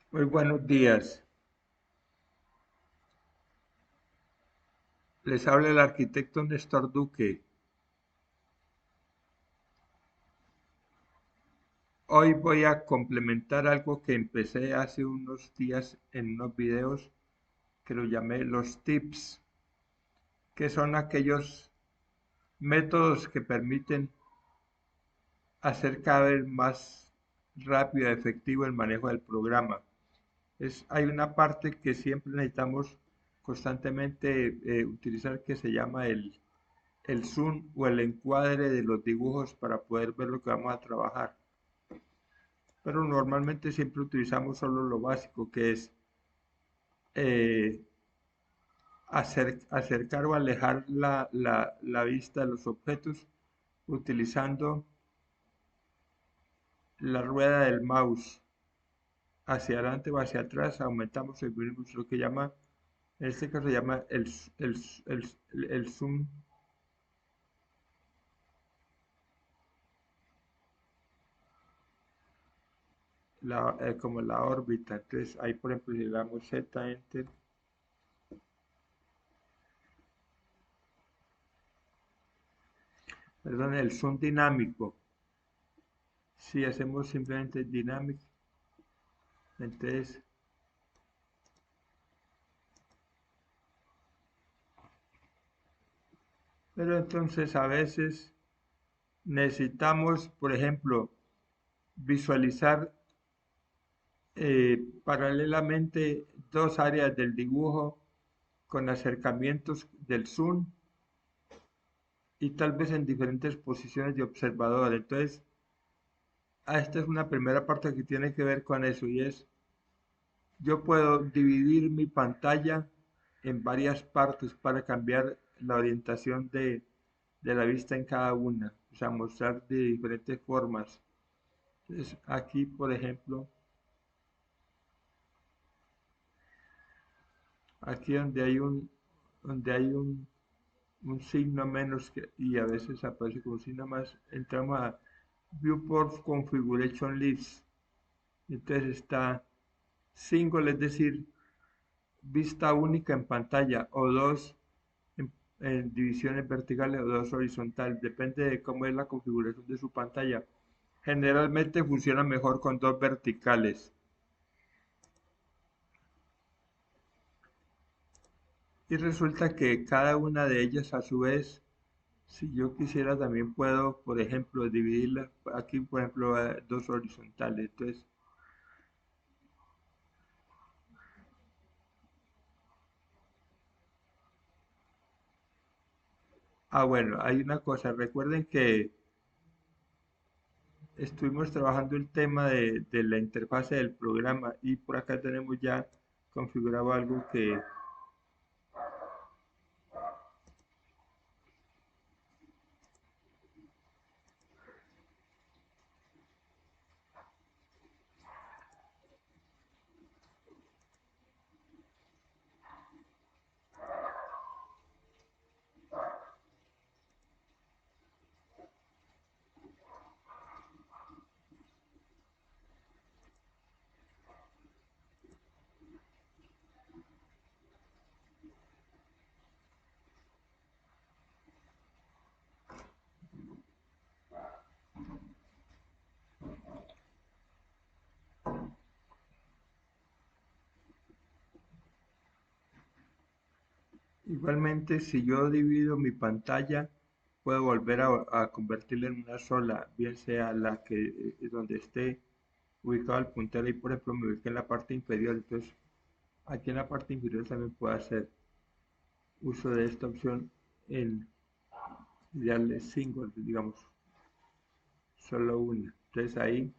Muy buenos días. Les habla el arquitecto Néstor Duque. Hoy voy a complementar algo que empecé hace unos días en unos videos que lo llamé los tips, que son aquellos métodos que permiten hacer cada vez más rápido y efectivo el manejo del programa. Hay una parte que siempre necesitamos constantemente utilizar que se llama el zoom o el encuadre de los dibujos para poder ver lo que vamos a trabajar. Pero normalmente siempre utilizamos solo lo básico, que es eh, acercar o alejar la vista de los objetos utilizando la rueda del mouse hacia adelante o hacia atrás, aumentamos el lo que llama, en este caso se llama el, el zoom, como la órbita. Entonces ahí por ejemplo si le damos Z, Enter, perdón, el zoom dinámico. Si hacemos simplemente dinámico, entonces, pero entonces a veces necesitamos, por ejemplo, visualizar paralelamente dos áreas del dibujo con acercamientos del zoom y tal vez en diferentes posiciones de observador. Entonces, esta es una primera parte que tiene que ver con eso y es, yo puedo dividir mi pantalla en varias partes para cambiar la orientación de la vista en cada una, o sea, mostrar de diferentes formas. Entonces, aquí, por ejemplo, aquí donde hay un signo menos y a veces aparece con un signo más, entramos a Viewport Configuration List. Entonces está single, es decir, vista única en pantalla o dos en divisiones verticales o dos horizontales, depende de cómo es la configuración de su pantalla. Generalmente funciona mejor con dos verticales. Y resulta que cada una de ellas a su vez, si yo quisiera también puedo, por ejemplo, dividirla aquí, por ejemplo, a dos horizontales. Entonces, bueno, hay una cosa, recuerden que estuvimos trabajando el tema de la interfase del programa y por acá tenemos ya configurado algo que, igualmente, si yo divido mi pantalla, puedo volver a convertirla en una sola, bien sea la que donde esté ubicado el puntero y por ejemplo me ubique en la parte inferior, entonces aquí en la parte inferior también puedo hacer uso de esta opción en darle single, digamos, solo una. Entonces ahí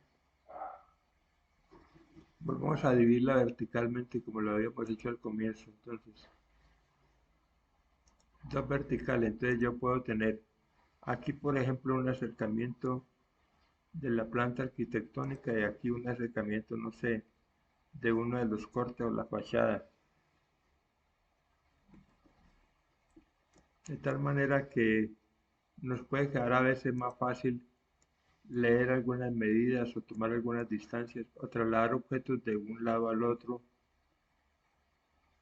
volvemos a dividirla verticalmente como lo habíamos hecho al comienzo. Entonces, dos verticales. Entonces yo puedo tener aquí, por ejemplo, un acercamiento de la planta arquitectónica y aquí un acercamiento, no sé, de uno de los cortes o la fachada. De tal manera que nos puede quedar a veces más fácil leer algunas medidas o tomar algunas distancias o trasladar objetos de un lado al otro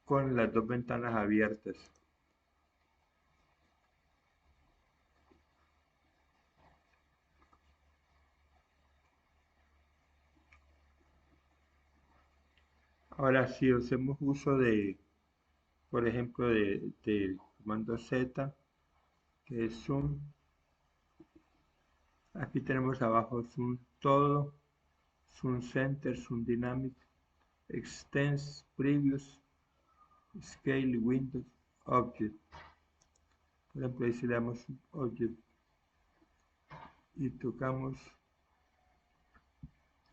con las dos ventanas abiertas. Ahora, si hacemos uso de, por ejemplo, del comando Z, que es zoom, aquí tenemos abajo zoom todo, zoom center, zoom dynamic, extends, previous, scale, windows, object. Por ejemplo, ahí si le damos object y tocamos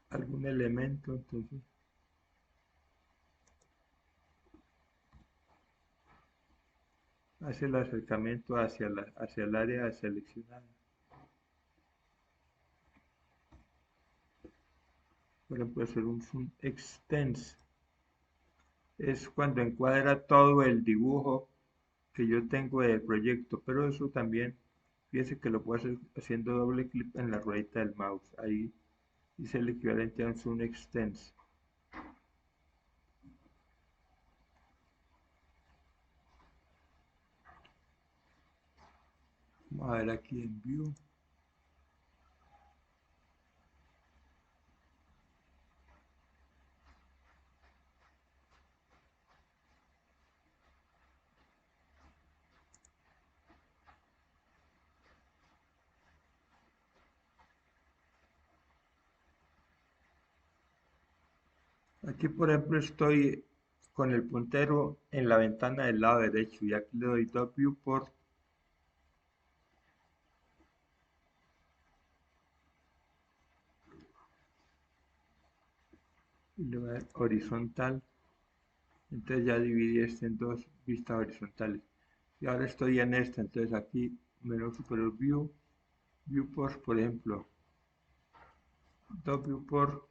algún elemento, entonces hace el acercamiento hacia el área seleccionada. Por ejemplo, hacer un zoom extends es cuando encuadra todo el dibujo que yo tengo del proyecto, pero eso también, fíjense que lo puedo hacer haciendo doble clic en la ruedita del mouse. Ahí hice el equivalente a un zoom extends. Vamos a ver aquí en View. Aquí, por ejemplo, estoy con el puntero en la ventana del lado derecho y aquí le doy Top Viewport y le voy a dar horizontal. Entonces ya dividí este en dos vistas horizontales. Y ahora estoy en esta, entonces aquí menú superior View, Viewport, por ejemplo, Top Viewport,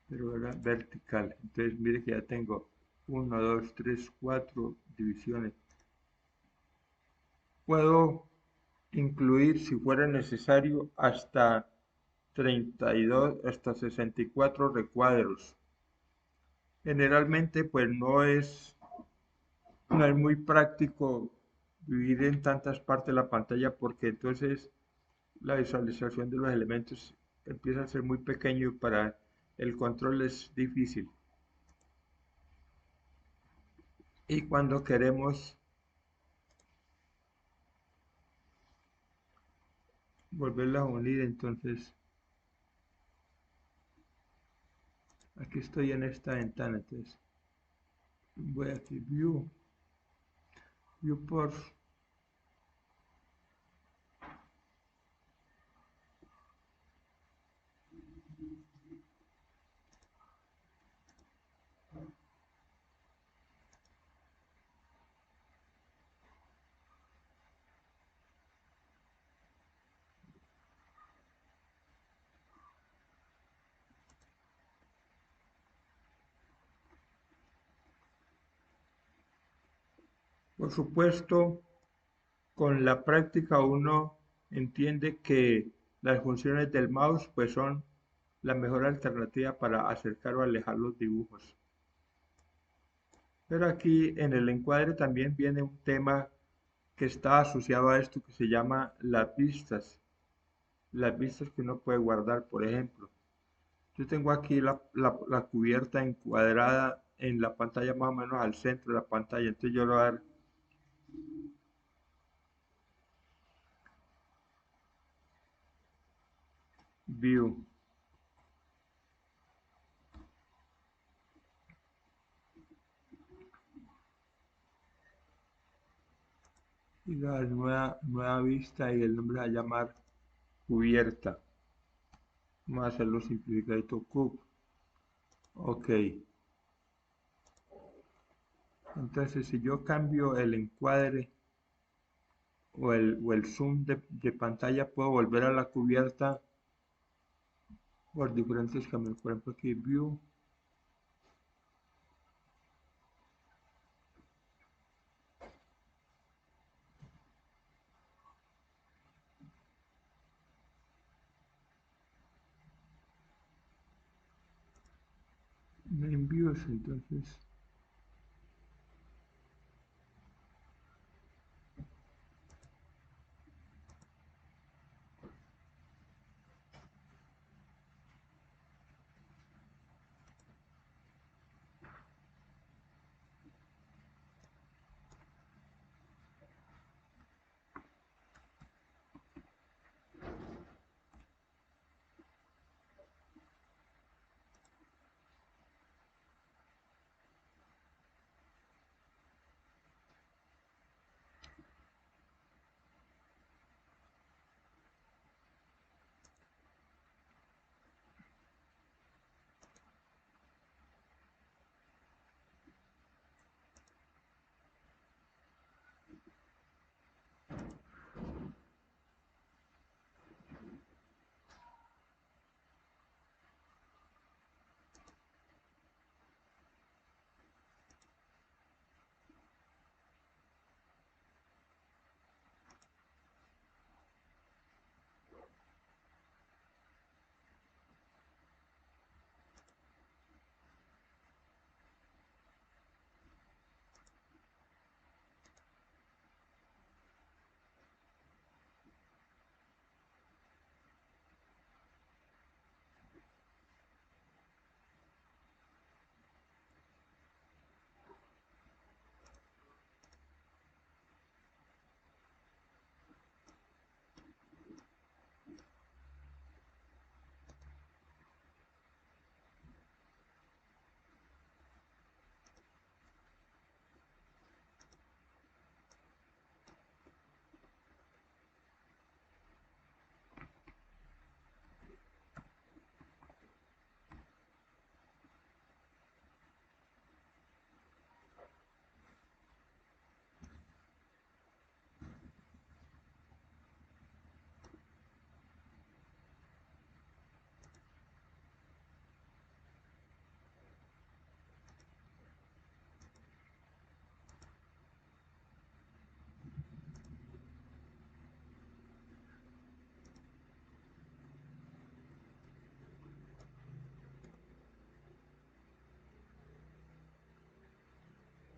pero ahora vertical. Entonces mire que ya tengo 1, 2, 3, 4 divisiones. Puedo incluir, si fuera necesario, hasta 32, hasta 64 recuadros. Generalmente, pues no es muy práctico dividir en tantas partes la pantalla porque entonces la visualización de los elementos empieza a ser muy pequeño y para el control es difícil. Y cuando queremos volverla a unir, entonces aquí estoy en esta ventana, entonces voy aquí, Viewport. Por supuesto, con la práctica uno entiende que las funciones del mouse pues son la mejor alternativa para acercar o alejar los dibujos. Pero aquí en el encuadre también viene un tema que está asociado a esto que se llama las vistas que uno puede guardar, por ejemplo. Yo tengo aquí la cubierta encuadrada en la pantalla más o menos al centro de la pantalla, entonces yo le voy a dar View. Y la nueva vista y el nombre va a llamar cubierta. Vamos a hacerlo simplificadito, cube. Ok. Entonces, si yo cambio el encuadre o el zoom de pantalla, puedo volver a la cubierta por diferentes caminos. Por ejemplo, aquí View. main views, entonces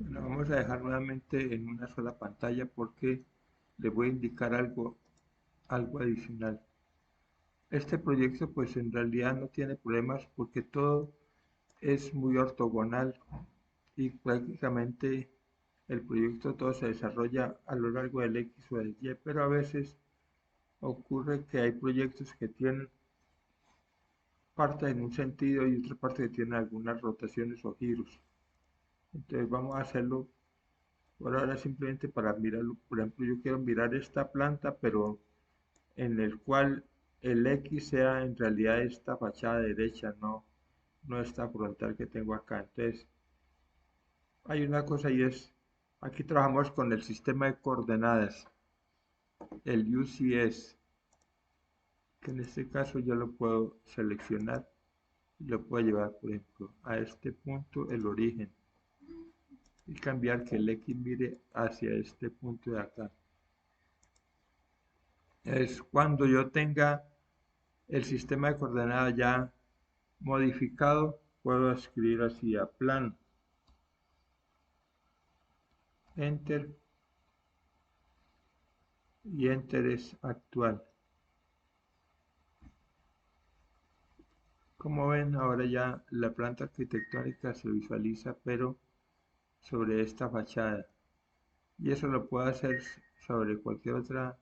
lo vamos a dejar nuevamente en una sola pantalla porque le voy a indicar algo adicional. Este proyecto pues en realidad no tiene problemas porque todo es muy ortogonal y prácticamente el proyecto todo se desarrolla a lo largo del X o del Y, pero a veces ocurre que hay proyectos que tienen parte en un sentido y otra parte que tiene algunas rotaciones o giros. Entonces vamos a hacerlo por ahora simplemente para mirarlo. Por ejemplo, yo quiero mirar esta planta, pero en el cual el X sea en realidad esta fachada derecha, no esta frontal que tengo acá. Entonces, hay una cosa y es, aquí trabajamos con el sistema de coordenadas, el UCS, que en este caso yo lo puedo seleccionar y lo puedo llevar, por ejemplo, a este punto, el origen, y cambiar que el X mire hacia este punto de acá. Es cuando yo tenga el sistema de coordenadas ya modificado, puedo escribir así a plan, enter, y enter es actual. Como ven, ahora ya la planta arquitectónica se visualiza, pero sobre esta fachada. Y eso lo puedo hacer sobre cualquier otra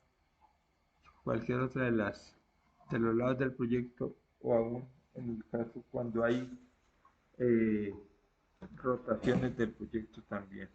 de los lados del proyecto, o aún en el caso cuando hay eh, rotaciones del proyecto también.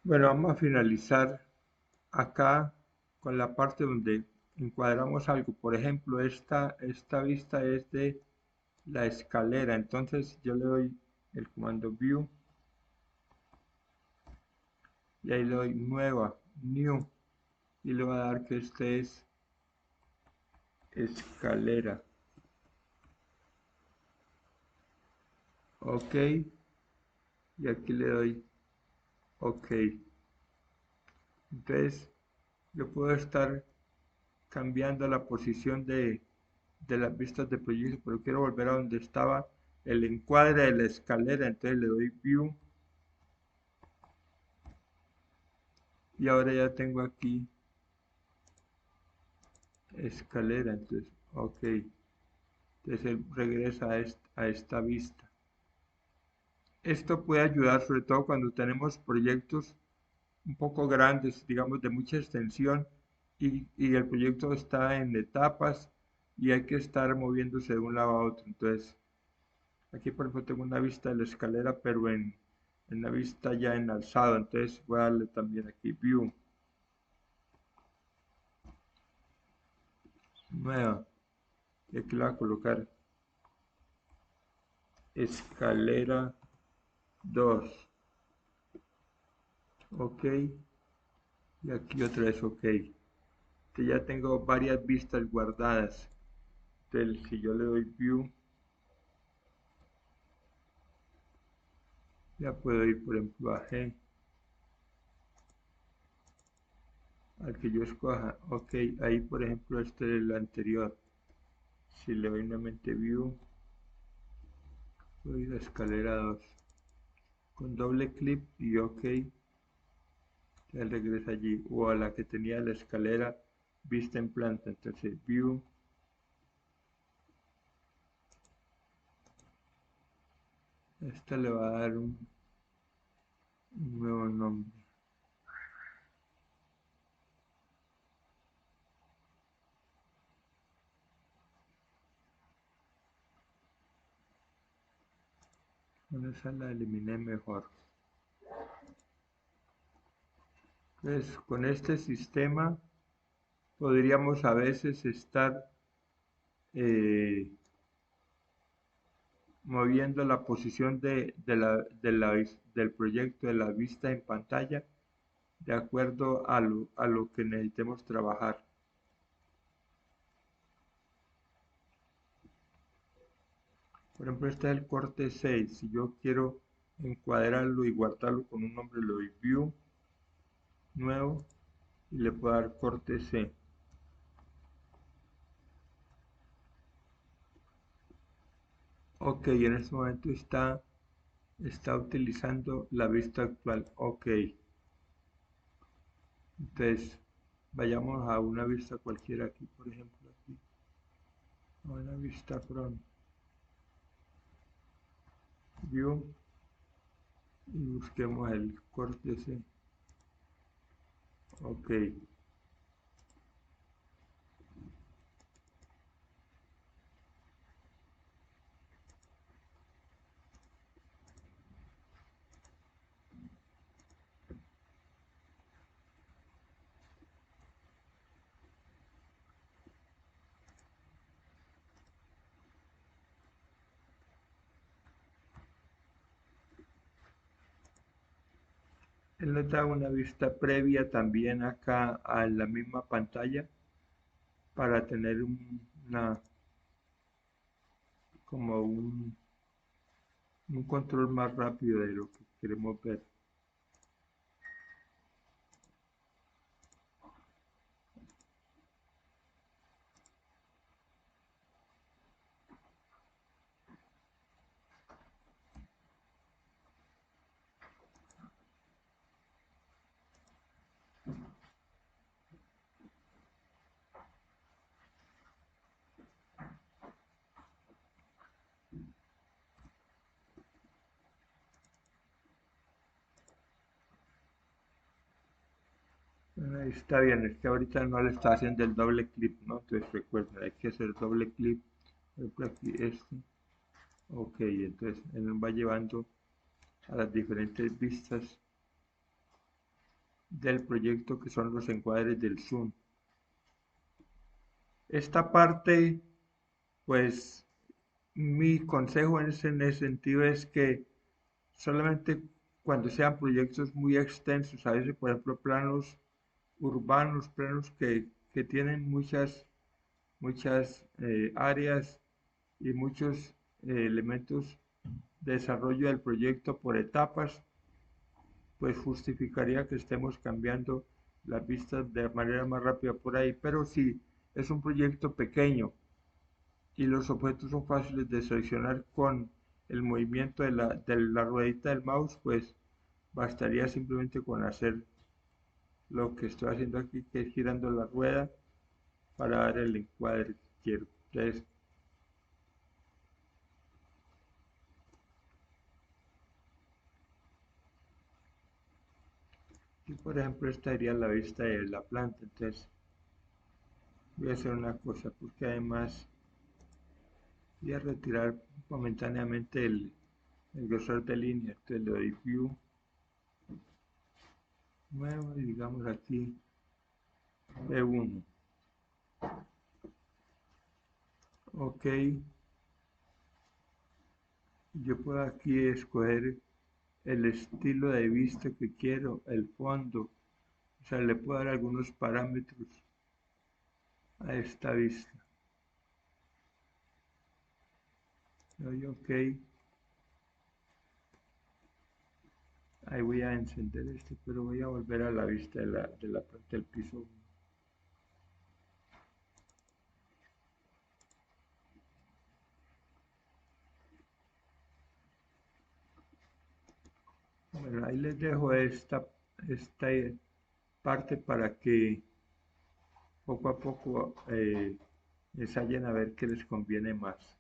Bueno, vamos a finalizar acá con la parte donde encuadramos algo. Por ejemplo, esta vista es de la escalera. Entonces yo le doy el comando View y ahí le doy Nueva, New, y le voy a dar que este es escalera. Ok, y aquí le doy OK. Entonces yo puedo estar cambiando la posición de las vistas de proyecto, pero quiero volver a donde estaba el encuadre de la escalera. Entonces le doy View y ahora ya tengo aquí escalera. Entonces, OK. Entonces él regresa a esta vista. Esto puede ayudar sobre todo cuando tenemos proyectos un poco grandes, digamos de mucha extensión, y el proyecto está en etapas y hay que estar moviéndose de un lado a otro. Entonces, aquí por ejemplo tengo una vista de la escalera, pero en una vista ya en alzado. Entonces voy a darle también aquí View, Nueva, y aquí le voy a colocar escalera 2. OK, y aquí otra vez OK. Entonces ya tengo varias vistas guardadas. Entonces si yo le doy View, ya puedo ir por ejemplo a G, al que yo escoja. OK, ahí por ejemplo este es el anterior. Si le doy nuevamente View, voy a escalera 2 con doble clic y OK, ya regresa allí, o a la que tenía la escalera vista en planta. Entonces View, esta le va a dar un nuevo nombre. Bueno, esa la eliminé mejor. Entonces con este sistema podríamos a veces estar eh, moviendo la posición del proyecto, de la vista en pantalla, de acuerdo a lo que necesitemos trabajar. Por ejemplo, este es el corte 6. Si yo quiero encuadrarlo y guardarlo con un nombre, le doy View, Nuevo, y le puedo dar corte C. OK, en este momento está utilizando la vista actual. OK. Entonces, vayamos a una vista cualquiera aquí, por ejemplo, aquí. A una vista front. View, y busquemos el corte C. OK. Él nos da una vista previa también acá a la misma pantalla para tener una, como un control más rápido de lo que queremos ver. Bueno, ahí está bien, es que ahorita no le está haciendo el doble clic, ¿no? Entonces recuerda, hay que hacer doble clic, por ejemplo aquí este. OK, entonces él nos va llevando a las diferentes vistas del proyecto, que son los encuadres del zoom. Esta parte, pues mi consejo en ese sentido es que solamente cuando sean proyectos muy extensos, a veces por ejemplo planos urbanos, planos que tienen muchas áreas y muchos elementos de desarrollo del proyecto por etapas, pues justificaría que estemos cambiando las vistas de manera más rápida por ahí. Pero si es un proyecto pequeño y los objetos son fáciles de seleccionar con el movimiento de la ruedita del mouse, pues bastaría simplemente con hacer lo que estoy haciendo aquí, que es girando la rueda para dar el encuadre que quiero. Entonces, aquí por ejemplo esta sería la vista de la planta. Entonces voy a hacer una cosa, porque además voy a retirar momentáneamente el grosor de línea. Entonces le doy view nuevo y digamos aquí E1. Ok, yo puedo aquí escoger el estilo de vista que quiero, el fondo. O sea, le puedo dar algunos parámetros a esta vista. Le doy ok. Ahí voy a encender este, pero voy a volver a la vista de la parte del piso. Bueno, ahí les dejo esta parte para que poco a poco ensayen a ver qué les conviene más.